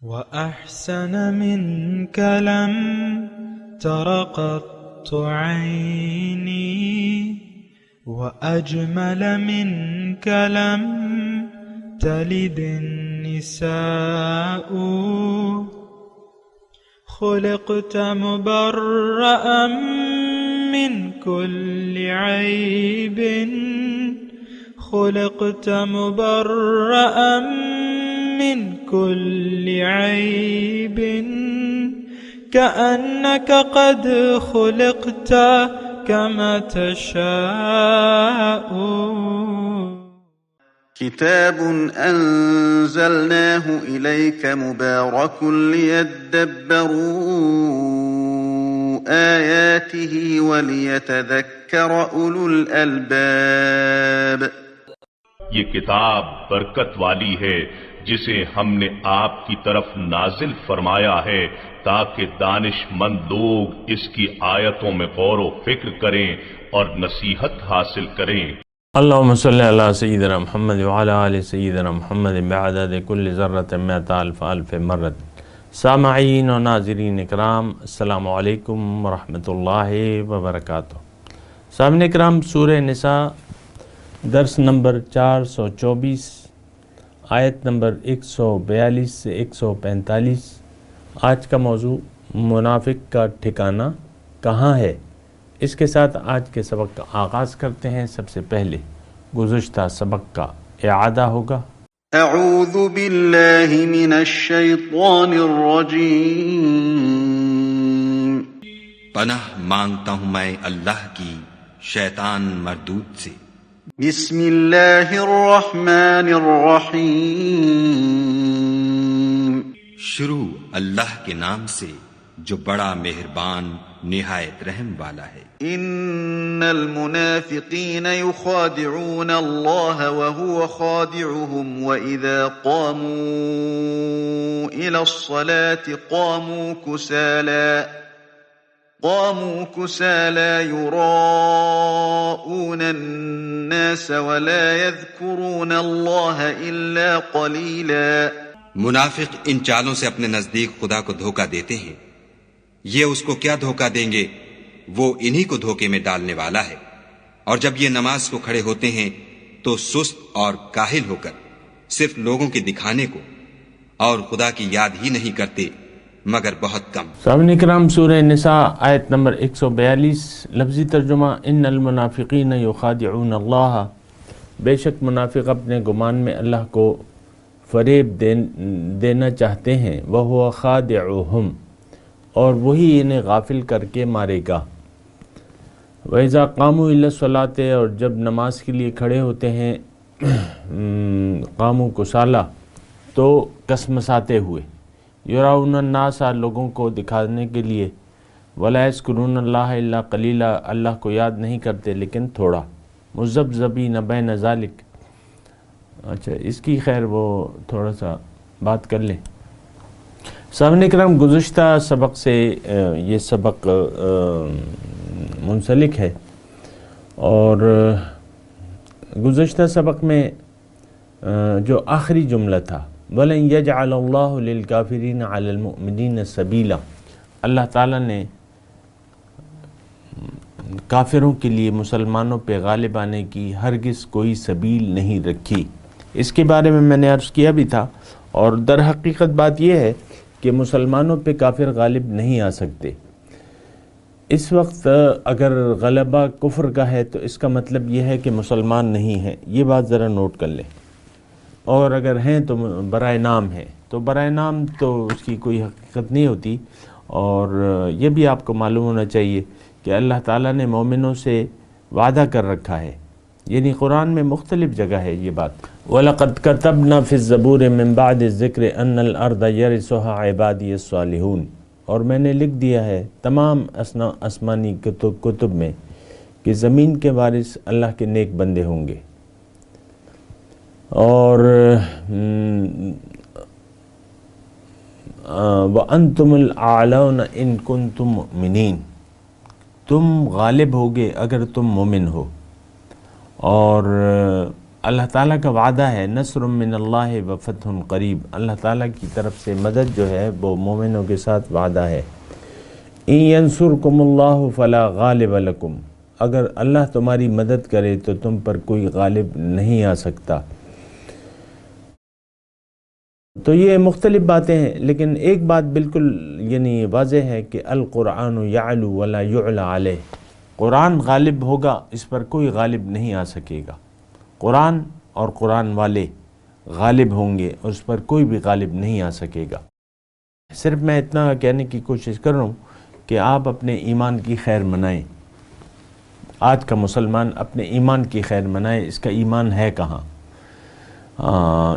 وأحسن منك لم تر قط عيني وأجمل منك لم تلد النساء خلقت مبرأ من كل عيب خلقت مبرأ من كل عيب كأنك قد خلقت كما تشاء كتاب أنزلناه إليك مبارك ليدبروا آياته وليتذكر أولو الألباب یہ کتاب برکت والی ہے جسے ہم نے آپ کی طرف نازل فرمایا ہے تاکہ دانش مند لوگ اس کی آیتوں میں غور و فکر کریں اور نصیحت حاصل کریں۔ اللہم صلی علی سیدنا محمد وعلی آل سیدنا محمد بعدد کل ذرۃ مئۃ الف الف مرۃ۔ سامعین و ناظرین اکرام، السلام علیکم ورحمۃ اللہ وبرکاتہ۔ سامعین اکرام، سورہ نساء درس نمبر 424 آیت نمبر 142 سے 145۔ آج کا موضوع منافق کا ٹھکانہ کہاں ہے، اس کے ساتھ آج کے سبق کا آغاز کرتے ہیں۔ سب سے پہلے گزشتہ سبق کا اعادہ ہوگا۔ اعوذ باللہ من الشیطان الرجیم، پناہ مانگتا ہوں میں اللہ کی شیطان مردود سے۔ بسم اللہ الرحمن الرحیم، شروع اللہ کے نام سے جو بڑا مہربان نہایت رحم والا ہے۔ ان المنافقین یخادعون اللہ وهو خادعهم واذا قاموا الى الصلاة قاموا كسالى يراءون الناس ولا يذكرون الله الا قليلا۔ منافق ان چالوں سے اپنے نزدیک خدا کو دھوکہ دیتے ہیں، یہ اس کو کیا دھوکہ دیں گے، وہ انہی کو دھوکے میں ڈالنے والا ہے۔ اور جب یہ نماز کو کھڑے ہوتے ہیں تو سست اور کاہل ہو کر صرف لوگوں کے دکھانے کو اور خدا کی یاد ہی نہیں کرتے مگر بہت کم۔ سامعین کرام، سورہ نساء آیت نمبر 142، لفظی ترجمہ ان المنافقین یخادعون اللہ، بے شک منافق اپنے گمان میں اللہ کو فریب دینا چاہتے ہیں، وَهُوَ خَادِعُهُمْ، اور وہی انہیں غافل کر کے مارے گا۔ وَإِذَا قَامُوا إِلَى الصَّلَاةِ، اور جب نماز کے لیے کھڑے ہوتے ہیں قاموا کسالى، تو کسمساتے ہوئے، یراؤن الناس، لوگوں کو دکھانے کے لیے، وَلَا يَذْكُرُونَ اللَّهَ إِلَّا قَلِيلًا، اللہ کو یاد نہیں کرتے لیکن تھوڑا، مذبذبین بین ذالک۔ اچھا، اس کی خیر وہ تھوڑا سا بات کر لیں۔ سامعین کرام، گزشتہ سبق سے یہ سبق منسلک ہے، اور گزشتہ سبق میں جو آخری جملہ تھا وَلَن يَجْعَلَ اللَّهُ لِلْكَافِرِينَ عَلَى الْمُؤْمِنِينَ سَبِيلًا، اللہ تعالیٰ نے کافروں کے لیے مسلمانوں پہ غالب آنے کی ہرگز کوئی سبیل نہیں رکھی۔ اس کے بارے میں نے عرض کیا بھی تھا، اور در حقیقت بات یہ ہے کہ مسلمانوں پہ کافر غالب نہیں آ سکتے۔ اس وقت اگر غلبہ کفر کا ہے تو اس کا مطلب یہ ہے کہ مسلمان نہیں ہیں، یہ بات ذرا نوٹ کر لیں۔ اور اگر ہیں تو برائے نام ہے، تو برائے نام تو اس کی کوئی حقیقت نہیں ہوتی۔ اور یہ بھی آپ کو معلوم ہونا چاہیے کہ اللہ تعالیٰ نے مومنوں سے وعدہ کر رکھا ہے، یعنی قرآن میں مختلف جگہ ہے یہ بات۔ وَلَقَدْ كَتَبْنَا فِي الزَّبُورِ مِن بَعْدِ الذِّكْرِ أَنَّ الْأَرْضَ يَرِثُهَا عِبَادِيَ الصَّالِحُونَ، اور میں نے لکھ دیا ہے تمام آسمانی کتب میں کہ زمین کے وارث اللہ کے نیک بندے ہوں گے۔ اور وَأَنْتُمُ الْأَعْلَوْنَ إِن كُنتُم مُؤْمِنِينَ، تم غالب ہوگے اگر تم مومن ہو۔ اور اللہ تعالیٰ کا وعدہ ہے، نصر من اللہ و فتح قریب، اللہ تعالیٰ کی طرف سے مدد جو ہے وہ مومنوں کے ساتھ وعدہ ہے۔ ان ینصرکم اللہ فلا غالب لکم، اگر اللہ تمہاری مدد کرے تو تم پر کوئی غالب نہیں آ سکتا۔ تو یہ مختلف باتیں ہیں، لیکن ایک بات بالکل یعنی واضح ہے کہ القرآن یعلو ولا یعلی علیہ، قرآن غالب ہوگا، اس پر کوئی غالب نہیں آ سکے گا۔ قرآن اور قرآن والے غالب ہوں گے، اور اس پر کوئی بھی غالب نہیں آ سکے گا۔ صرف میں اتنا کہنے کی کوشش کر رہا ہوں کہ آپ اپنے ایمان کی خیر منائیں۔ آج کا مسلمان اپنے ایمان کی خیر منائے، اس کا ایمان ہے کہاں؟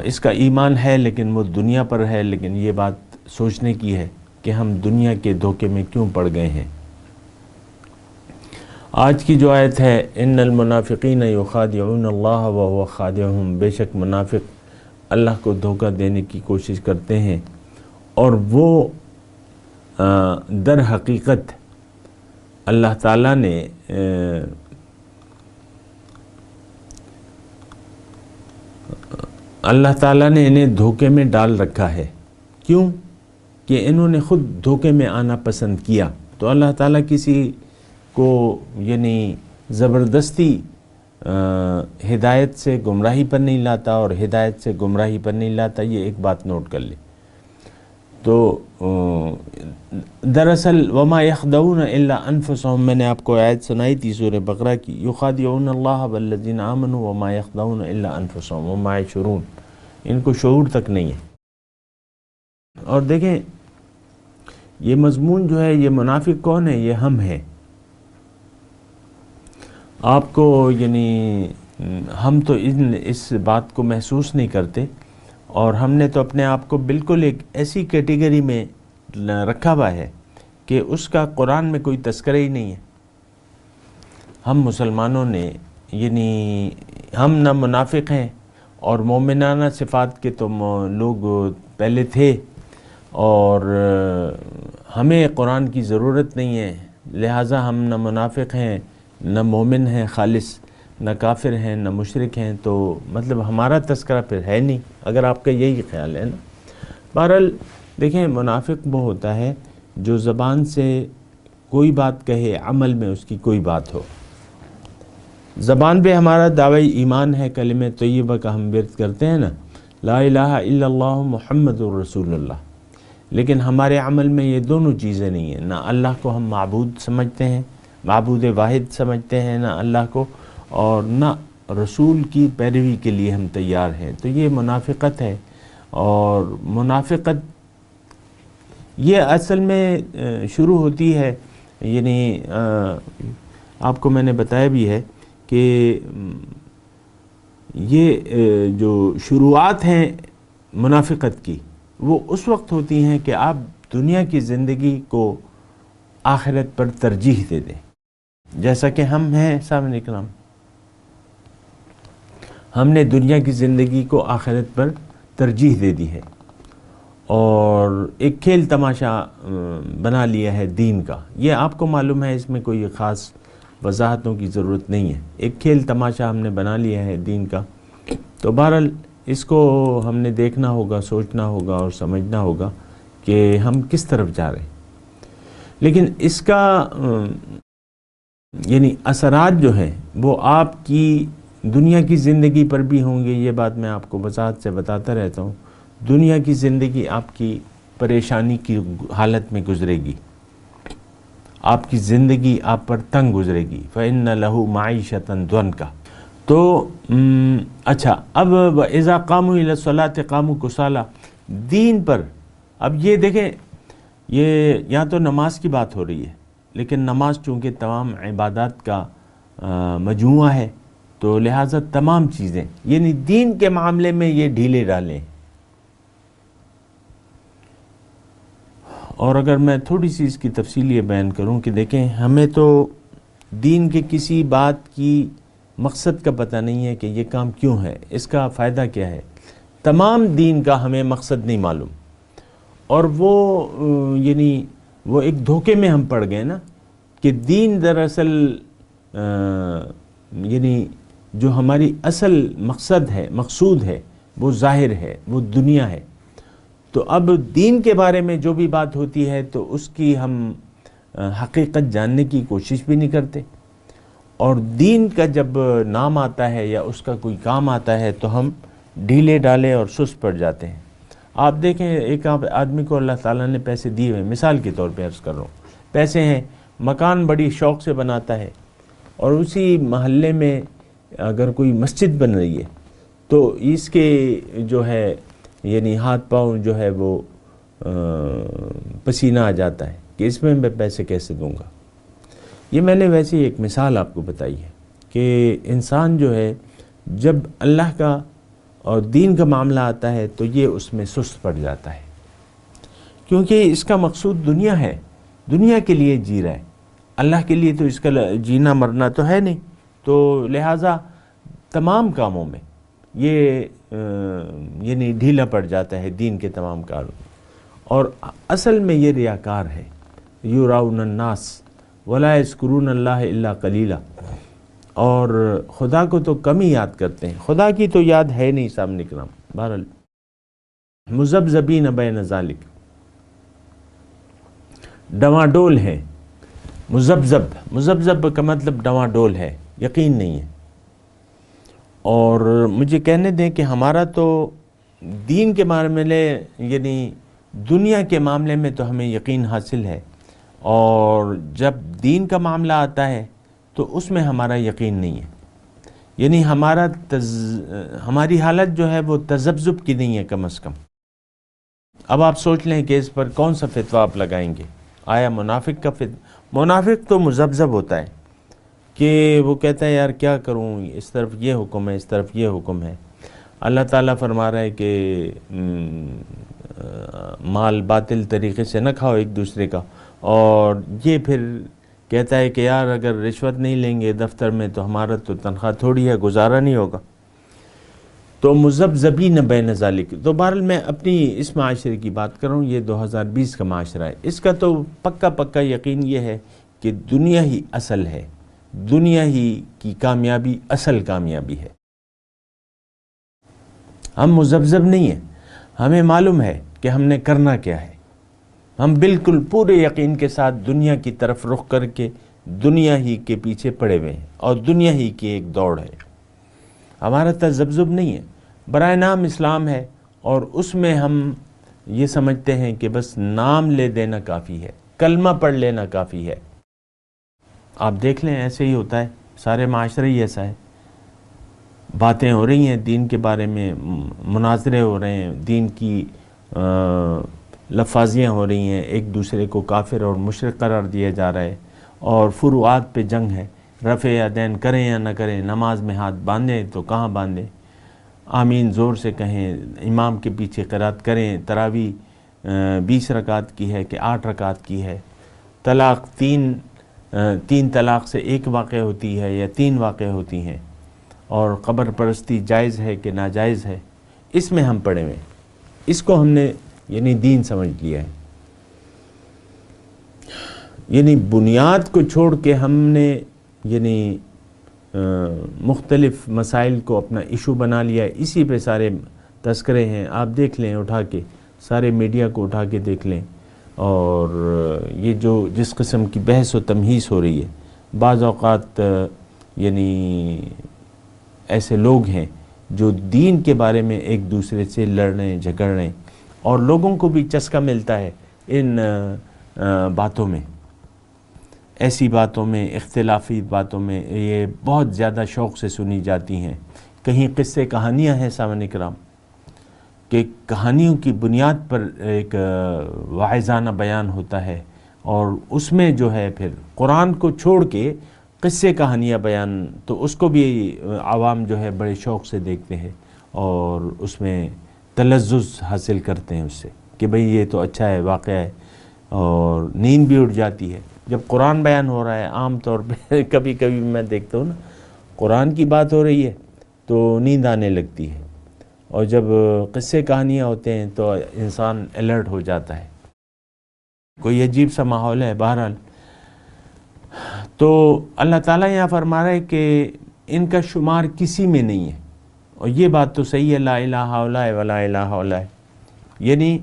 اس کا ایمان ہے لیکن وہ دنیا پر ہے، لیکن یہ بات سوچنے کی ہے کہ ہم دنیا کے دھوکے میں کیوں پڑ گئے ہیں۔ آج کی جو آیت ہے ان المنافقین یخادعون اللہ وهو خادعهم، بے شک منافق اللہ کو دھوکہ دینے کی کوشش کرتے ہیں، اور وہ در حقیقت اللہ تعالیٰ نے انہیں دھوکے میں ڈال رکھا ہے۔ کیوں؟ کہ انہوں نے خود دھوکے میں آنا پسند کیا۔ تو اللہ تعالیٰ کسی کو یعنی زبردستی ہدایت سے گمراہی پر نہیں لاتا، اور ہدایت سے گمراہی پر نہیں لاتا، یہ ایک بات نوٹ کر لے۔ تو دراصل وما یخدعون الا انفسهم، میں نے آپ کو آیت سنائی تھی سورہ بقرہ کی، یخادعون اللہ والذین آمنوا وما یخدعون الا انفسهم وما یشعرون، ان کو شعور تک نہیں ہے۔ اور دیکھیں یہ مضمون جو ہے، یہ منافق کون ہے؟ یہ ہم ہیں۔ آپ کو یعنی ہم تو اس بات کو محسوس نہیں کرتے، اور ہم نے تو اپنے آپ کو بالکل ایک ایسی کیٹیگری میں رکھا ہوا ہے کہ اس کا قرآن میں کوئی تذکرہ ہی نہیں ہے۔ ہم مسلمانوں نے یعنی ہم نہ منافق ہیں، اور مومنانہ صفات کے تو لوگ پہلے تھے، اور ہمیں قرآن کی ضرورت نہیں ہے، لہٰذا ہم نہ منافق ہیں، نہ مومن ہیں خالص، نہ کافر ہیں، نہ مشرک ہیں، تو مطلب ہمارا تذکرہ پھر ہے نہیں، اگر آپ کا یہی خیال ہے نا۔ بہرحال دیکھیں، منافق وہ ہوتا ہے جو زبان سے کوئی بات کہے، عمل میں اس کی کوئی بات ہو۔ زبان پہ ہمارا دعوی ایمان ہے، کلمہ طیبہ کا ہم ورد کرتے ہیں نا، لا الہ الا اللہ محمد الرسول اللہ، لیکن ہمارے عمل میں یہ دونوں چیزیں نہیں ہیں۔ نہ اللہ کو ہم معبود سمجھتے ہیں، معبود واحد سمجھتے ہیں نہ اللہ کو، اور نہ رسول کی پیروی کے لیے ہم تیار ہیں۔ تو یہ منافقت ہے، اور منافقت یہ اصل میں شروع ہوتی ہے، یعنی آپ کو میں نے بتایا بھی ہے کہ یہ جو شروعات ہیں منافقت کی، وہ اس وقت ہوتی ہیں کہ آپ دنیا کی زندگی کو آخرت پر ترجیح دے دیں، جیسا کہ ہم ہیں سامنے کرام، ہم نے دنیا کی زندگی کو آخرت پر ترجیح دے دی ہے، اور ایک کھیل تماشا بنا لیا ہے دین کا۔ یہ آپ کو معلوم ہے، اس میں کوئی خاص وضاحتوں کی ضرورت نہیں ہے، ایک کھیل تماشا ہم نے بنا لیا ہے دین کا۔ تو بہرحال اس کو ہم نے دیکھنا ہوگا، سوچنا ہوگا اور سمجھنا ہوگا کہ ہم کس طرف جا رہے ہیں۔ لیکن اس کا یعنی اثرات جو ہیں وہ آپ کی دنیا کی زندگی پر بھی ہوں گے، یہ بات میں آپ کو وضاحت سے بتاتا رہتا ہوں۔ دنیا کی زندگی آپ کی پریشانی کی حالت میں گزرے گی، آپ کی زندگی آپ پر تنگ گزرے گی، فَإِنَّ لَهُ مَعِيشَةً ضَنْكَ۔ تو اچھا، اب اذا قاموا الى الصلاة قاموا كسالى، دین پر اب یہ دیکھیں، یہ یہاں تو نماز کی بات ہو رہی ہے، لیکن نماز چونکہ تمام عبادات کا مجموعہ ہے، تو لہٰذا تمام چیزیں یعنی دین کے معاملے میں یہ ڈھیلے ڈالیں۔ اور اگر میں تھوڑی سی اس کی تفصیل یہ بیان کروں کہ دیکھیں، ہمیں تو دین کے کسی بات کی مقصد کا پتہ نہیں ہے کہ یہ کام کیوں ہے، اس کا فائدہ کیا ہے، تمام دین کا ہمیں مقصد نہیں معلوم، اور وہ یعنی وہ ایک دھوکے میں ہم پڑ گئے نا، کہ دین دراصل یعنی جو ہماری اصل مقصود ہے وہ ظاہر ہے، وہ دنیا ہے۔ تو اب دین کے بارے میں جو بھی بات ہوتی ہے تو اس کی ہم حقیقت جاننے کی کوشش بھی نہیں کرتے، اور دین کا جب نام آتا ہے یا اس کا کوئی کام آتا ہے تو ہم ڈھیلے ڈالے اور سست پڑ جاتے ہیں۔ آپ دیکھیں ایک آدمی کو اللہ تعالیٰ نے پیسے دیے ہوئے، مثال کے طور پہ عرض کر رہا ہوں، پیسے ہیں، مکان بڑی شوق سے بناتا ہے، اور اسی محلے میں اگر کوئی مسجد بن رہی ہے تو اس کے جو ہے یعنی ہاتھ پاؤں جو ہے وہ پسینہ آ جاتا ہے کہ اس میں پیسے کیسے دوں گا۔ یہ میں نے ویسے ایک مثال آپ کو بتائی ہے کہ انسان جو ہے جب اللہ کا اور دین کا معاملہ آتا ہے تو یہ اس میں سست پڑ جاتا ہے، کیونکہ اس کا مقصود دنیا ہے، دنیا کے لیے جی رہا ہے، اللہ کے لیے تو اس کا جینا مرنا تو ہے نہیں، تو لہٰذا تمام کاموں میں یہ یعنی ڈھیلا پڑ جاتا ہے دین کے تمام کاروں، اور اصل میں یہ ریاکار ہے۔ یراؤن الناس ولا یذکرون اللہ الا قلیلا، اور خدا کو تو کم ہی یاد کرتے ہیں، خدا کی تو یاد ہے نہیں سامنے کرام۔ بہرحال مذبذبین بین ذالک، ڈواں ڈول ہے، مذبذب کا مطلب ڈواں ڈول ہے، یقین نہیں ہے۔ اور مجھے کہنے دیں کہ ہمارا تو دین کے معاملے میں یعنی دنیا کے معاملے میں تو ہمیں یقین حاصل ہے، اور جب دین کا معاملہ آتا ہے تو اس میں ہمارا یقین نہیں ہے، یعنی ہماری حالت جو ہے وہ تذبذب کی نہیں ہے کم از کم۔ اب آپ سوچ لیں کہ اس پر کون سا فتویٰ آپ لگائیں گے؟ آیا منافق کا منافق تو مذبذب ہوتا ہے کہ وہ کہتا ہے یار کیا کروں، اس طرف یہ حکم ہے، اس طرف یہ حکم ہے۔ اللہ تعالیٰ فرما رہا ہے کہ مال باطل طریقے سے نہ کھاؤ ایک دوسرے کا، اور یہ پھر کہتا ہے کہ یار اگر رشوت نہیں لیں گے دفتر میں تو ہمارا تو تنخواہ تھوڑی ہے، گزارا نہیں ہوگا۔ تو مذبذبین بین ذالک، تو بہرحال میں اپنی اس معاشرے کی بات کر رہا ہوں، یہ 2020 کا معاشرہ ہے، اس کا تو پکا یقین یہ ہے کہ دنیا ہی اصل ہے، دنیا ہی کی کامیابی اصل کامیابی ہے۔ ہم مذبذب نہیں ہیں، ہمیں معلوم ہے کہ ہم نے کرنا کیا ہے، ہم بالکل پورے یقین کے ساتھ دنیا کی طرف رخ کر کے دنیا ہی کے پیچھے پڑے ہوئے ہیں، اور دنیا ہی کی ایک دوڑ ہے، ہمارا تذبذب نہیں ہے۔ برائے نام اسلام ہے، اور اس میں ہم یہ سمجھتے ہیں کہ بس نام لے دینا کافی ہے، کلمہ پڑھ لینا کافی ہے۔ آپ دیکھ لیں ایسے ہی ہوتا ہے، سارے معاشرے ہی ایسا ہے، باتیں ہو رہی ہیں دین کے بارے میں، مناظرے ہو رہے ہیں، دین کی لفاظیاں ہو رہی ہیں، ایک دوسرے کو کافر اور مشرک قرار دیا جا رہا ہے، اور فروعات پہ جنگ ہے، رفع یدین کریں یا نہ کریں، نماز میں ہاتھ باندھیں تو کہاں باندھیں، آمین زور سے کہیں، امام کے پیچھے قرات کریں، تراویح 20 رکعت کی ہے کہ 8 رکعت کی ہے، طلاق تین طلاق سے ایک واقع ہوتی ہے یا 3 واقع ہوتی ہیں، اور قبر پرستی جائز ہے کہ ناجائز ہے، اس میں ہم پڑے ہوئے ہیں، اس کو ہم نے یعنی دین سمجھ لیا ہے۔ یعنی بنیاد کو چھوڑ کے ہم نے یعنی مختلف مسائل کو اپنا ایشو بنا لیا ہے، اسی پہ سارے تذکرے ہیں، آپ دیکھ لیں اٹھا کے، سارے میڈیا کو اٹھا کے دیکھ لیں، اور یہ جو جس قسم کی بحث و تمہیس ہو رہی ہے، بعض اوقات یعنی ایسے لوگ ہیں جو دین کے بارے میں ایک دوسرے سے لڑ رہے ہیں، جھگڑ رہے ہیں، اور لوگوں کو بھی چسکا ملتا ہے ان باتوں میں، ایسی باتوں میں، اختلافی باتوں میں، یہ بہت زیادہ شوق سے سنی جاتی ہیں۔ کہیں قصے کہانیاں ہیں سامعین کرام کہ کہانیوں کی بنیاد پر ایک واعظانہ بیان ہوتا ہے، اور اس میں جو ہے پھر قرآن کو چھوڑ کے قصے کہانیاں بیان، تو اس کو بھی عوام جو ہے بڑے شوق سے دیکھتے ہیں، اور اس میں تلذذ حاصل کرتے ہیں اس سے کہ بھئی یہ تو اچھا ہے، واقعہ ہے، اور نیند بھی اٹھ جاتی ہے۔ جب قرآن بیان ہو رہا ہے عام طور پہ کبھی کبھی میں دیکھتا ہوں نا، قرآن کی بات ہو رہی ہے تو نیند آنے لگتی ہے، اور جب قصے کہانیاں ہوتے ہیں تو انسان الرٹ ہو جاتا ہے، کوئی عجیب سا ماحول ہے۔ بہرحال تو اللہ تعالیٰ یہاں فرما رہا ہے کہ ان کا شمار کسی میں نہیں ہے، اور یہ بات تو صحیح ہے، لا الہ الا اللہ ولا الہ الا اللہ، یعنی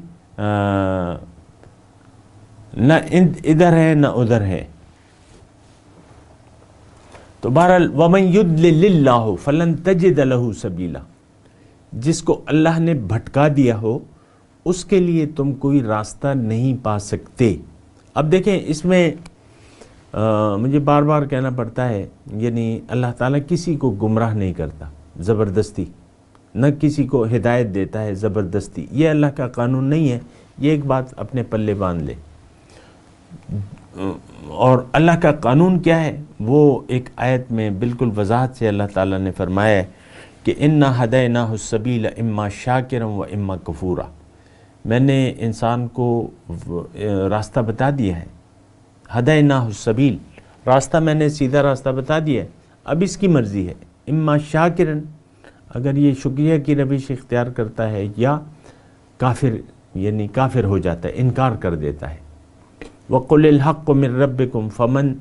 نہ ادھر ہے نہ ادھر ہے۔ تو بہرحال وَمَن يُضْلِلِ اللَّهُ فَلَن تَجِدَ لَهُ سَبِيلًا، جس کو اللہ نے بھٹکا دیا ہو اس کے لیے تم کوئی راستہ نہیں پا سکتے۔ اب دیکھیں اس میں مجھے بار بار کہنا پڑتا ہے، یعنی اللہ تعالیٰ کسی کو گمراہ نہیں کرتا زبردستی، نہ کسی کو ہدایت دیتا ہے زبردستی، یہ اللہ کا قانون نہیں ہے، یہ ایک بات اپنے پلے باندھ لے۔ اور اللہ کا قانون کیا ہے وہ ایک آیت میں بالکل وضاحت سے اللہ تعالیٰ نے فرمایا ہے کہ اِنَّا هَدَيْنَاهُ السَّبِيلَ إِمَّا شَاكِرًا وَإِمَّا كَفُورًا، میں نے انسان کو راستہ بتا دیا ہے، ہدیناہ السبیل، راستہ میں نے سیدھا راستہ بتا دیا ہے، اب اس کی مرضی ہے، اما شاکرن، اگر یہ شکریہ کی روش اختیار کرتا ہے، یا کافر یعنی کافر ہو جاتا ہے، انکار کر دیتا ہے۔ وَقُلِ الْحَقُّ مِن رَبِّكُمْ فَمَن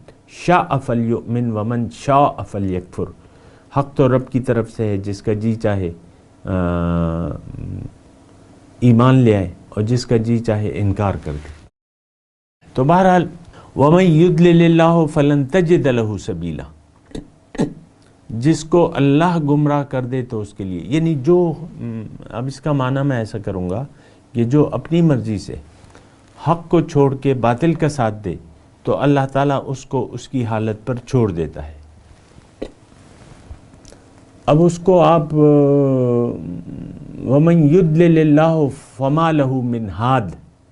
شَاءَ فَلْيُؤْمِنْ وَمَن شَاءَ فَلْيَكْفُرْ، حق تو رب کی طرف سے ہے، جس کا جی چاہے ایمان لے آئے اور جس کا جی چاہے انکار کر دے۔ تو بہرحال وَمَن يُضْلِلِ اللَّهُ فَلَن تَجِدَ لَهُ سَبِيلًا، جس کو اللہ گمراہ کر دے تو اس کے لیے، یعنی جو اب اس کا معنی میں ایسا کروں گا کہ جو اپنی مرضی سے حق کو چھوڑ کے باطل کا ساتھ دے تو اللہ تعالیٰ اس کو اس کی حالت پر چھوڑ دیتا ہے۔ اب اس کو آپ وَمَن يُضْلِلِ اللَّهُ فَمَا لَهُ مِنْ هَادٍ،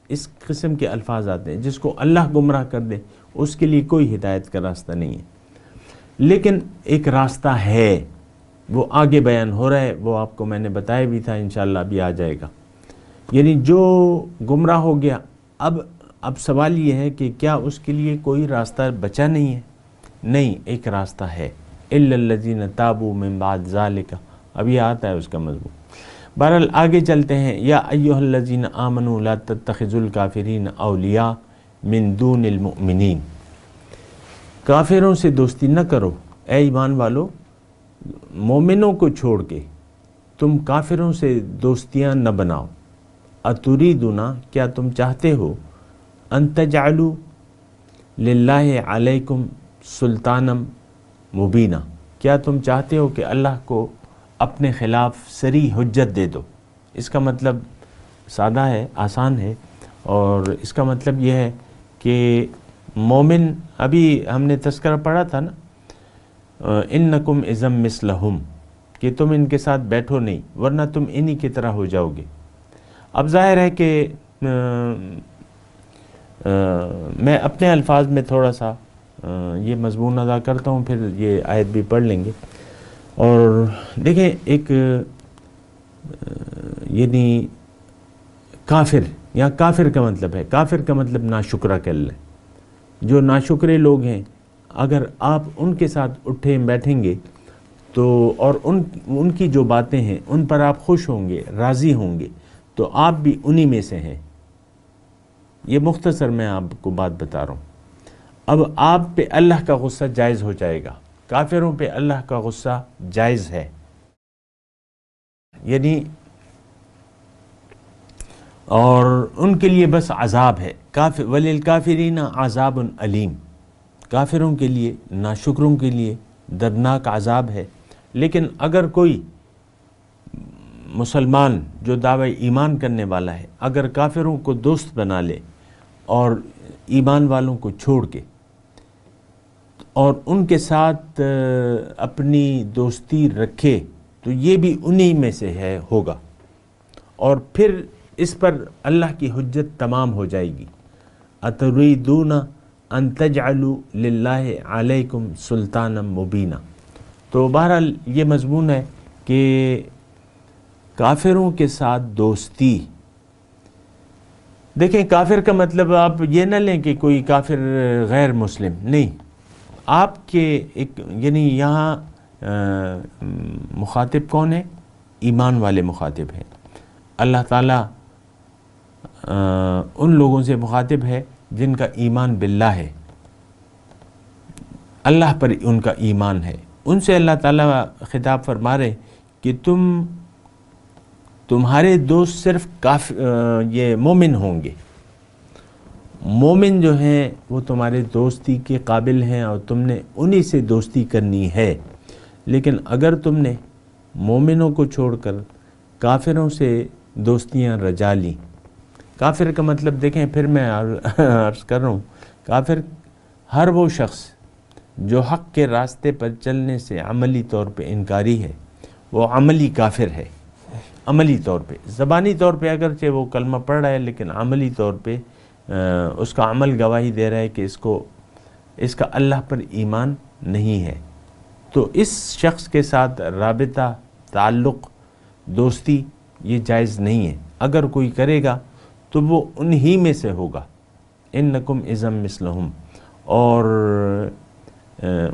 اس قسم کے الفاظ آتے ہیں، جس کو اللہ گمراہ کر دے اس کے لیے کوئی ہدایت کا راستہ نہیں ہے۔ لیکن ایک راستہ ہے، وہ آگے بیان ہو رہا ہے، وہ آپ کو میں نے بتایا بھی تھا، انشاءاللہ ابھی آ جائے گا۔ یعنی جو گمراہ ہو گیا، اب سوال یہ ہے کہ کیا اس کے لیے کوئی راستہ بچا نہیں ہے؟ نہیں، ایک راستہ ہے، إِلَّا الَّذِينَ تَابُوا مِن بَعْدِ ذَلِكَ، اب یہ آتا ہے اس کا مضمون۔ بہرحال آگے چلتے ہیں۔ یا ایھا الذین آمنوا لا تتخذوا الکافرین اولیاء من دون المؤمنین، کافروں سے دوستی نہ کرو اے ایمان والو، مومنوں کو چھوڑ کے تم کافروں سے دوستیاں نہ بناؤ۔ اتریدون، کیا تم چاہتے ہو، ان تجعلوا للہ علیکم سلطانا مبینہ، کیا تم چاہتے ہو کہ اللہ کو اپنے خلاف صریح حجت دے دو۔ اس کا مطلب سادہ ہے، آسان ہے، اور اس کا مطلب یہ ہے کہ مومن، ابھی ہم نے تذکرہ پڑھا تھا نا، انکم اذا مثلہم، کہ تم ان کے ساتھ بیٹھو نہیں ورنہ تم انہی کی طرح ہو جاؤ گے۔ اب ظاہر ہے کہ میں اپنے الفاظ میں تھوڑا سا یہ مضمون ادا کرتا ہوں، پھر یہ آیت بھی پڑھ لیں گے۔ اور دیکھیں، ایک یعنی کافر، یا کافر کا مطلب ہے، کافر کا مطلب ناشکرہ کر لیں، جو ناشکرے لوگ ہیں، اگر آپ ان کے ساتھ اٹھیں بیٹھیں گے تو، اور ان کی جو باتیں ہیں ان پر آپ خوش ہوں گے، راضی ہوں گے، تو آپ بھی انہی میں سے ہیں۔ یہ مختصر میں آپ کو بات بتا رہا ہوں۔ اب آپ پہ اللہ کا غصہ جائز ہو جائے گا، کافروں پہ اللہ کا غصہ جائز ہے، یعنی اور ان کے لیے بس عذاب ہے۔ وَلِلْكَافِرِينَ عَذَابٌ علیم، کافروں کے لیے، ناشکروں کے لیے دردناک عذاب ہے۔ لیکن اگر کوئی مسلمان جو دعوی ایمان کرنے والا ہے، اگر کافروں کو دوست بنا لے اور ایمان والوں کو چھوڑ کے، اور ان کے ساتھ اپنی دوستی رکھے، تو یہ بھی انہی میں سے ہے، ہوگا، اور پھر اس پر اللہ کی حجت تمام ہو جائے گی۔ اتریدون ان تجعلوا للہ علیکم سلطانا مبینہ۔ تو بہرحال یہ مضمون ہے کہ کافروں کے ساتھ دوستی، دیکھیں کافر کا مطلب آپ یہ نہ لیں کہ کوئی کافر غیر مسلم، نہیں، آپ کے ایک، یعنی یہاں مخاطب کون ہے؟ ایمان والے مخاطب ہیں۔ اللہ تعالیٰ ان لوگوں سے مخاطب ہے جن کا ایمان باللہ ہے، اللہ پر ان کا ایمان ہے، ان سے اللہ تعالیٰ خطاب فرما رہے کہ تمہارے دوست صرف یہ مومن ہوں گے، مومن جو ہیں وہ تمہارے دوستی کے قابل ہیں اور تم نے انہی سے دوستی کرنی ہے۔ لیکن اگر تم نے مومنوں کو چھوڑ کر کافروں سے دوستیاں رجا لیں، کافر کا مطلب دیکھیں، پھر میں عرض کر رہا ہوں، کافر ہر وہ شخص جو حق کے راستے پر چلنے سے عملی طور پہ انکاری ہے، وہ عملی کافر ہے۔ عملی طور پہ، زبانی طور پہ اگرچہ وہ کلمہ پڑھ رہا ہے، لیکن عملی طور پہ اس کا عمل گواہی دے رہا ہے کہ اس کا اللہ پر ایمان نہیں ہے۔ تو اس شخص کے ساتھ رابطہ، تعلق، دوستی یہ جائز نہیں ہے۔ اگر کوئی کرے گا تو وہ انہی میں سے ہوگا، انکم اذا مثلہم، اور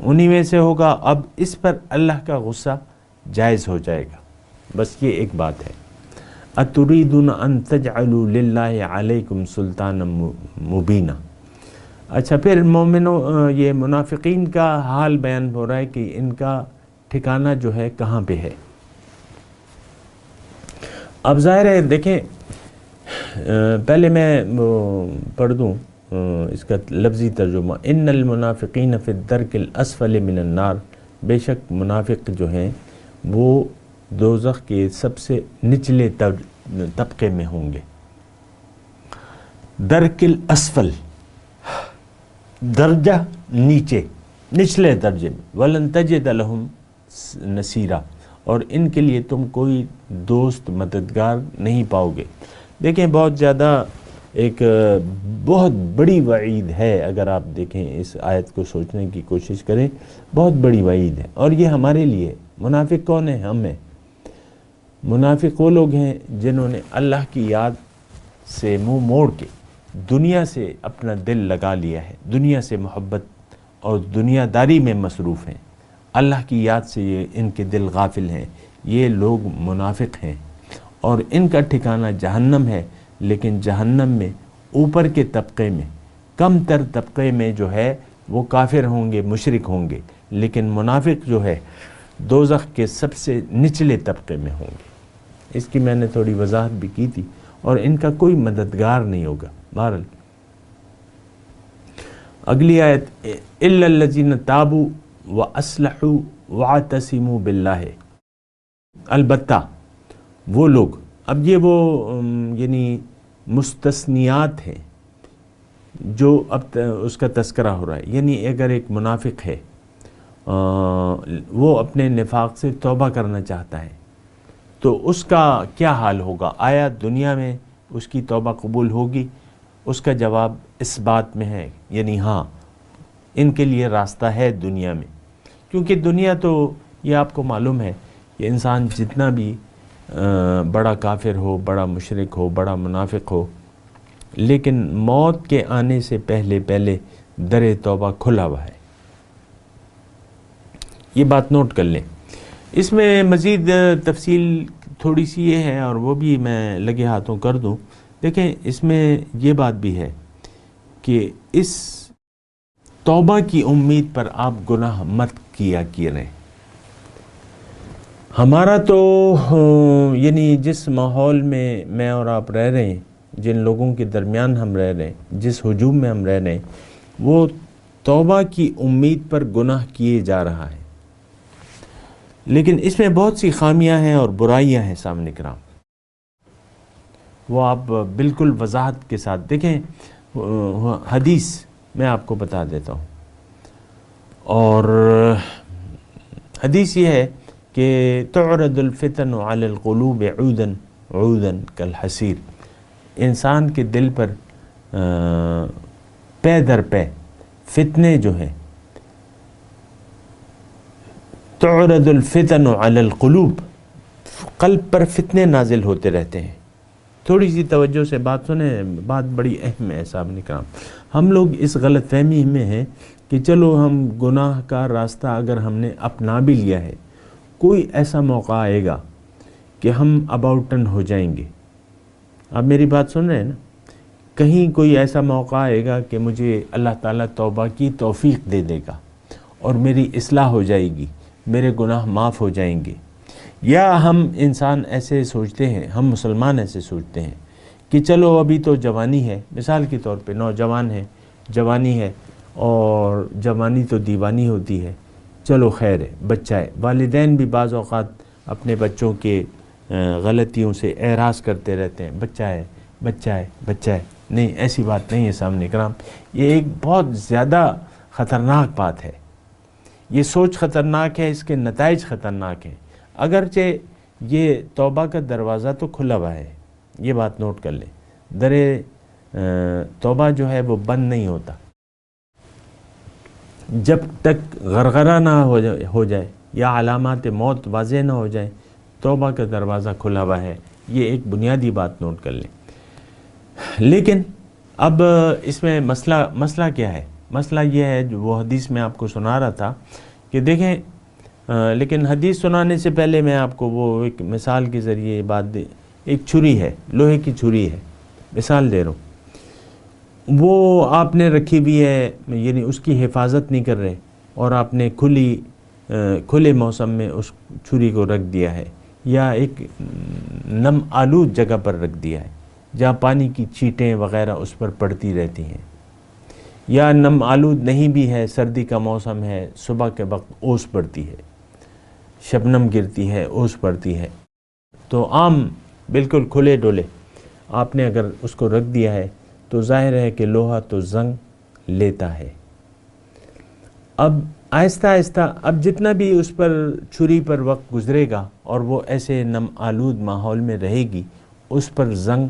انہی میں سے ہوگا۔ اب اس پر اللہ کا غصہ جائز ہو جائے گا۔ بس یہ ایک بات ہے، اتریدون ان تجعلوا للہ علیکم سلطانا مبینا۔ اچھا، پھر مومنوں، یہ منافقین کا حال بیان ہو رہا ہے کہ ان کا ٹھکانہ جو ہے کہاں پہ ہے۔ اب ظاہر ہے، دیکھیں، پہلے میں پڑھ دوں اس کا لفظی ترجمہ، ان المنافقین فی الدرک الاسفل من النار، بے شک منافق جو ہیں وہ دوزخ کے سب سے نچلے طبقے میں ہوں گے۔ درک الاسفل، درجہ نیچے، نچلے درجے میں، ولن تجد لہم نصیرا، اور ان کے لیے تم کوئی دوست مددگار نہیں پاؤ گے۔ دیکھیں، بہت زیادہ ایک بہت بڑی وعید ہے، اگر آپ دیکھیں اس آیت کو سوچنے کی کوشش کریں، بہت بڑی وعید ہے، اور یہ ہمارے لیے۔ منافق کون ہیں؟ ہم ہیں۔ منافق وہ لوگ ہیں جنہوں نے اللہ کی یاد سے منہ موڑ کے دنیا سے اپنا دل لگا لیا ہے، دنیا سے محبت اور دنیا داری میں مصروف ہیں، اللہ کی یاد سے یہ ان کے دل غافل ہیں۔ یہ لوگ منافق ہیں اور ان کا ٹھکانہ جہنم ہے۔ لیکن جہنم میں اوپر کے طبقے میں، کم تر طبقے میں جو ہے وہ کافر ہوں گے، مشرک ہوں گے، لیکن منافق جو ہے دوزخ کے سب سے نچلے طبقے میں ہوں گے۔ اس کی میں نے تھوڑی وضاحت بھی کی تھی، اور ان کا کوئی مددگار نہیں ہوگا۔ بہرحال اگلی آیت، الا الذین تابوا واصلحوا واعتصموا باللہ، البتہ وہ لوگ، اب یہ وہ یعنی مستثنیات ہیں جو اب اس کا تذکرہ ہو رہا ہے۔ یعنی اگر ایک منافق ہے، وہ اپنے نفاق سے توبہ کرنا چاہتا ہے، تو اس کا کیا حال ہوگا؟ آیا دنیا میں اس کی توبہ قبول ہوگی؟ اس کا جواب اس بات میں ہے، یعنی ہاں، ان کے لیے راستہ ہے دنیا میں، کیونکہ دنیا تو یہ آپ کو معلوم ہے کہ انسان جتنا بھی بڑا کافر ہو، بڑا مشرک ہو، بڑا منافق ہو، لیکن موت کے آنے سے پہلے در توبہ کھلا ہوا ہے۔ یہ بات نوٹ کر لیں۔ اس میں مزید تفصیل تھوڑی سی یہ ہے، اور وہ بھی میں لگے ہاتھوں کر دوں۔ دیکھیں، اس میں یہ بات بھی ہے کہ اس توبہ کی امید پر آپ گناہ مت کیا کریں۔ ہمارا تو یعنی جس ماحول میں اور آپ رہ رہے ہیں، جن لوگوں کے درمیان ہم رہ رہے ہیں، جس ہجوم میں ہم رہ رہے ہیں، وہ توبہ کی امید پر گناہ کیے جا رہا ہے، لیکن اس میں بہت سی خامیاں ہیں اور برائیاں ہیں سامنے کرام۔ وہ آپ بالکل وضاحت کے ساتھ دیکھیں۔ حدیث میں آپ کو بتا دیتا ہوں، اور حدیث یہ ہے کہ تعرض الفتن علی القلوب عودا عودا کالحسیر، انسان کے دل پر پے در پے فتنے جو ہیں، تعرض الفتن علی القلوب، قلب پر فتنے نازل ہوتے رہتے ہیں۔ تھوڑی سی توجہ سے بات سنیں، بات بڑی اہم ہے صاحب کرام۔ ہم لوگ اس غلط فہمی میں ہیں کہ چلو ہم گناہ کا راستہ اگر ہم نے اپنا بھی لیا ہے، کوئی ایسا موقع آئے گا کہ ہم اباؤٹ ٹرن ہو جائیں گے۔ آپ میری بات سن رہے ہیں نا؟ کہیں کوئی ایسا موقع آئے گا کہ مجھے اللہ تعالیٰ توبہ کی توفیق دے دے گا اور میری اصلاح ہو جائے گی، میرے گناہ معاف ہو جائیں گے۔ یا ہم انسان ایسے سوچتے ہیں، ہم مسلمان ایسے سوچتے ہیں کہ چلو ابھی تو جوانی ہے، مثال کے طور پہ نوجوان ہے، جوانی ہے، اور جوانی تو دیوانی ہوتی ہے، چلو خیر ہے، بچہ ہے۔ والدین بھی بعض اوقات اپنے بچوں کے غلطیوں سے اعراض کرتے رہتے ہیں، بچہ ہے، بچہ ہے، بچہ ہے۔ نہیں، ایسی بات نہیں ہے سامنے کرام، یہ ایک بہت زیادہ خطرناک بات ہے، یہ سوچ خطرناک ہے، اس کے نتائج خطرناک ہیں۔ اگرچہ یہ توبہ کا دروازہ تو کھلا ہوا ہے، یہ بات نوٹ کر لیں، در توبہ جو ہے وہ بند نہیں ہوتا، جب تک غرغرہ نہ ہو جائے یا علامات موت واضح نہ ہو جائے، توبہ کا دروازہ کھلا ہوا ہے، یہ ایک بنیادی بات نوٹ کر لیں۔ لیکن اب اس میں مسئلہ کیا ہے؟ مسئلہ یہ ہے جو وہ حدیث میں آپ کو سنا رہا تھا کہ دیکھیں، لیکن حدیث سنانے سے پہلے میں آپ کو وہ ایک مثال کے ذریعے بات دے۔ ایک چھری ہے، لوہے کی چھری ہے، مثال دے رہا ہوں، وہ آپ نے رکھی بھی ہے، یعنی اس کی حفاظت نہیں کر رہے، اور آپ نے کھلے موسم میں اس چھری کو رکھ دیا ہے، یا ایک نم آلود جگہ پر رکھ دیا ہے جہاں پانی کی چیٹیں وغیرہ اس پر پڑتی رہتی ہیں، یا نم آلود نہیں بھی ہے، سردی کا موسم ہے، صبح کے وقت اوس پڑتی ہے، شبنم گرتی ہے، اوس پڑتی ہے، تو عام بالکل کھلے ڈولے آپ نے اگر اس کو رکھ دیا ہے تو ظاہر ہے کہ لوہا تو زنگ لیتا ہے۔ اب آہستہ آہستہ اب جتنا بھی اس پر چھری پر وقت گزرے گا اور وہ ایسے نم آلود ماحول میں رہے گی، اس پر زنگ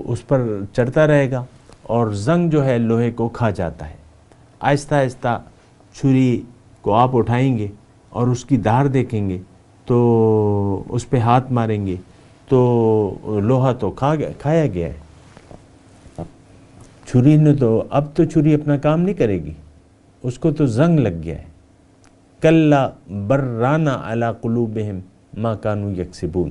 اس پر چڑھتا رہے گا، اور زنگ جو ہے لوہے کو کھا جاتا ہے۔ آہستہ آہستہ چھری کو آپ اٹھائیں گے اور اس کی دھار دیکھیں گے تو اس پہ ہاتھ ماریں گے تو لوہا تو کھایا گیا ہے، چھری نے تو اب تو چھری اپنا کام نہیں کرے گی، اس کو تو زنگ لگ گیا ہے۔ کلا برانہ علی قلوبہم ما کانوا یکسبون،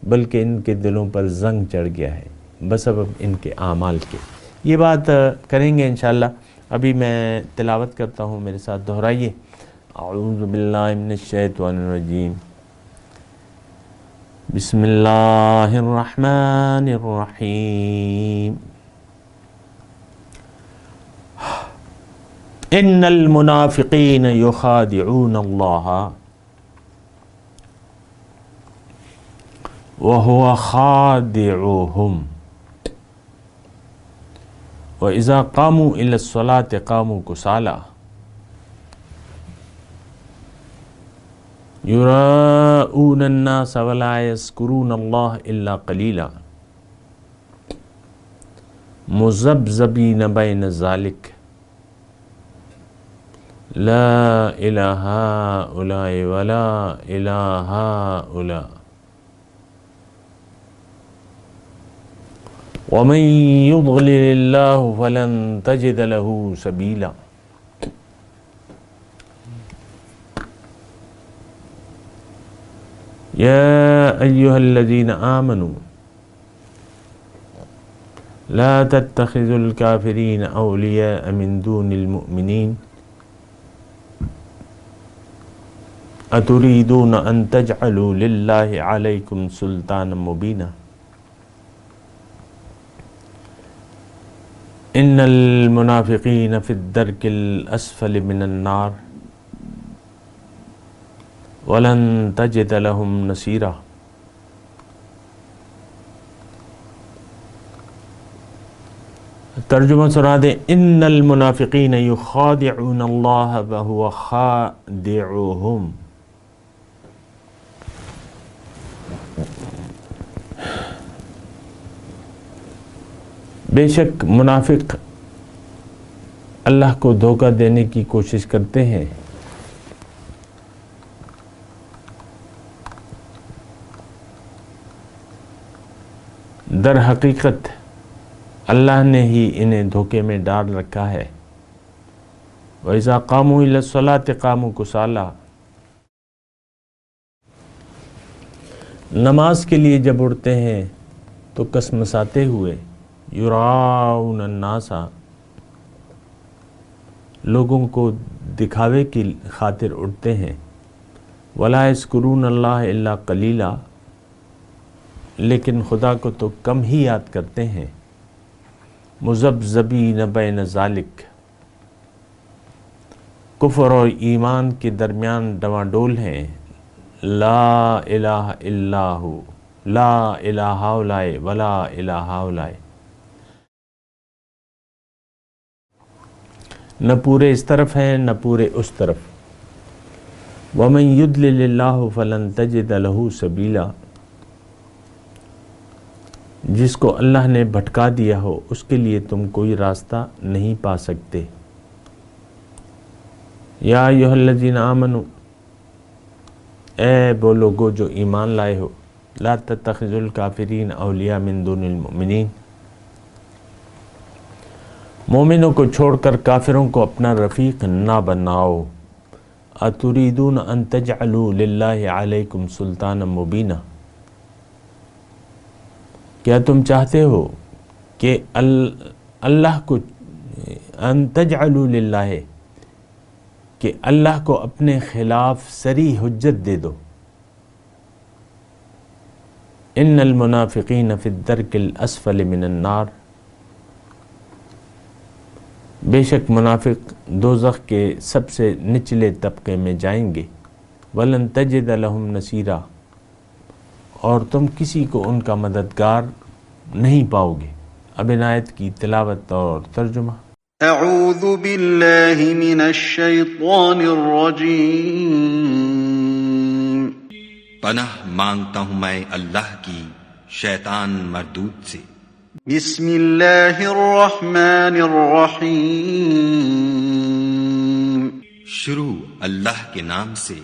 بلکہ ان کے دلوں پر زنگ چڑھ گیا ہے بسبب ان کے اعمال کے۔ یہ بات کریں گے انشاءاللہ۔ ابھی میں تلاوت کرتا ہوں، میرے ساتھ دہرائیے۔ اعوذ باللہ من الشیطان الرجیم، بسم اللہ الرحمن الرحیم۔ ان المنافقین یخادعون اللہ وهو خادعهم وإذا قاموا إلى الصلاة قاموا كسالى يراءون الناس ولا يذكرون الله إلا قليلا مذبذبين بين ذلك لا إله هؤلاء ولا إله هؤلاء ومن يضلل الله فلن تجد له سبيلا۔ يا أيها الذين آمنوا لا تتخذوا الكافرين أولياء من دون المؤمنين أتريدون أن تجعلوا لله عليكم سلطانا مبينا ان المنافقین فی الدرک الاسفل من النار ولن تجد لهم نصیرا۔ ترجمہ سنا دیں، ان المنافقین یخادعون اللہ وهو خادعهم۔ بے شک منافق اللہ کو دھوکہ دینے کی کوشش کرتے ہیں، در حقیقت اللہ نے ہی انہیں دھوکے میں ڈال رکھا ہے۔ وَإِذَا قَامُوا إِلَى الصَّلَاةِ قَامُوا كُسَالَىٰ، نماز کے لیے جب اٹھتے ہیں تو کسمساتے ہوئے، یراؤن الناس، لوگوں کو دکھاوے کی خاطر اٹھتے ہیں، ولا یذکرون اللہ الا قلیلا، لیکن خدا کو تو کم ہی یاد کرتے ہیں، مذبذبین بین ذالک، کفر اور ایمان کے درمیان ڈواڈول ہیں، لا الہ الا ہو، لا الہ ہؤلاء ولا الہ ہؤلاء، نہ پورے اس طرف ہیں نہ پورے اس طرف، ومن یضلل اللہ فلن تجد له سبیلا، جس کو اللہ نے بھٹکا دیا ہو اس کے لیے تم کوئی راستہ نہیں پا سکتے۔ یا ایھا الذین آمنوا، اے وہ لوگو جو ایمان لائے ہو، لا تتخذوا الکافرین اولیاء من دون المؤمنین، مومنوں کو چھوڑ کر کافروں کو اپنا رفیق نہ بناؤ، اتریدون ان تجعلوا للہ علیکم سلطانا مبینا، کیا تم چاہتے ہو کہ اللہ کو ان تجعلوا للہ، کہ اللہ کو اپنے خلاف صریح حجت دے دو، ان المنافقین فی الدرک الاسفل من النار، بے شک منافق دوزخ کے سب سے نچلے طبقے میں جائیں گے، وَلَن تَجِدَ لَهُمْ نَصِيرًا، اور تم کسی کو ان کا مددگار نہیں پاؤ گے۔ اب ان آیت کی تلاوت اور ترجمہ۔ اعوذ باللہ من الشیطان الرجیم، پناہ مانگتا ہوں میں اللہ کی شیطان مردود سے۔ بسم اللہ الرحمن الرحیم، شروع اللہ کے نام سے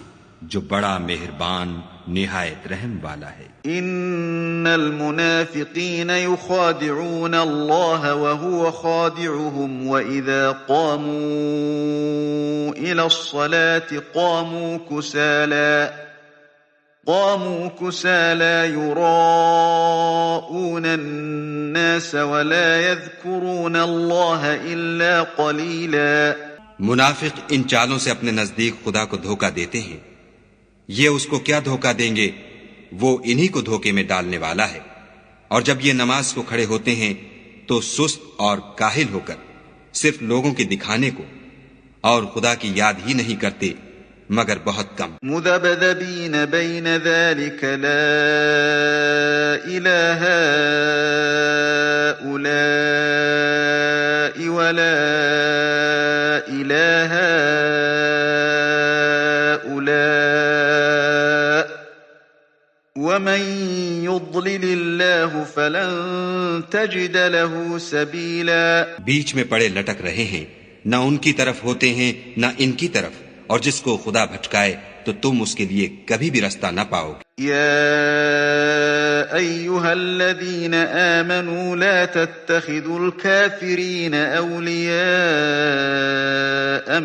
جو بڑا مہربان نہایت رحم والا ہے۔ ان المنافقین یخادعون اللہ وهو خادعهم واذا قاموا الى الصلاة قاموا كسالى يراءون الناس ولا يذكرون الله الا قليلا۔ منافق ان چالوں سے اپنے نزدیک خدا کو دھوکہ دیتے ہیں، یہ اس کو کیا دھوکہ دیں گے، وہ انہی کو دھوکے میں ڈالنے والا ہے، اور جب یہ نماز کو کھڑے ہوتے ہیں تو سست اور کاہل ہو کر صرف لوگوں کے دکھانے کو اور خدا کی یاد ہی نہیں کرتے مگر بہت کم۔ مذبذبین بین ذلک لا الہ ہؤلاء ولا الہ ہؤلاء ومن يضلل اللہ فلن تجد له سبیلا۔ بیچ میں پڑے لٹک رہے ہیں، نہ ان کی طرف ہوتے ہیں نہ ان کی طرف، اور جس کو خدا بھٹکائے تو تم اس کے لیے کبھی بھی رستہ نہ پاؤ گے۔ یا ایھا الذین آمنوا لا تتخذوا الکافرین اولیاء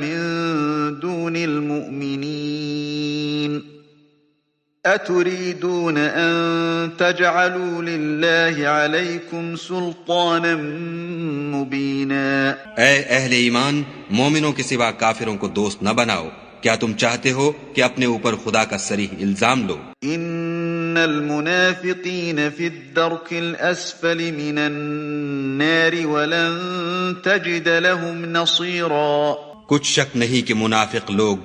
من دون المؤمنین، اتریدون ان تجعلوا للہ علیکم سلطانا مبینا۔ اے اہل ایمان، مومنوں کے سوا کافروں کو دوست نہ بناؤ، کیا تم چاہتے ہو کہ اپنے اوپر خدا کا صریح الزام لو؟ ان المنافقین فی الدرک الاسفل من النار ولن تجد لهم نصیرا۔ کچھ شک نہیں کہ منافق لوگ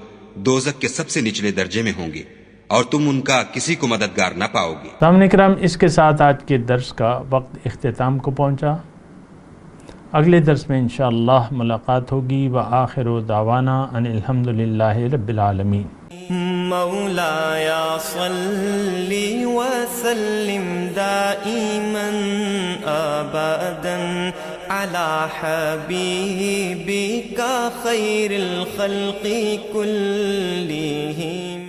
دوزخ کے سب سے نچلے درجے میں ہوں گے، اور تم ان کا کسی کو مددگار نہ پاؤ گے۔ سامعین کرام، اس کے ساتھ آج کے درس کا وقت اختتام کو پہنچا۔ اگلے درس میں انشاءاللہ ملاقات ہوگی۔ وآخر دعوانا ان الحمدللہ رب العالمین۔ مولاي صل وسلم دائما أبدا على حبيبك خير الخلق كلهم۔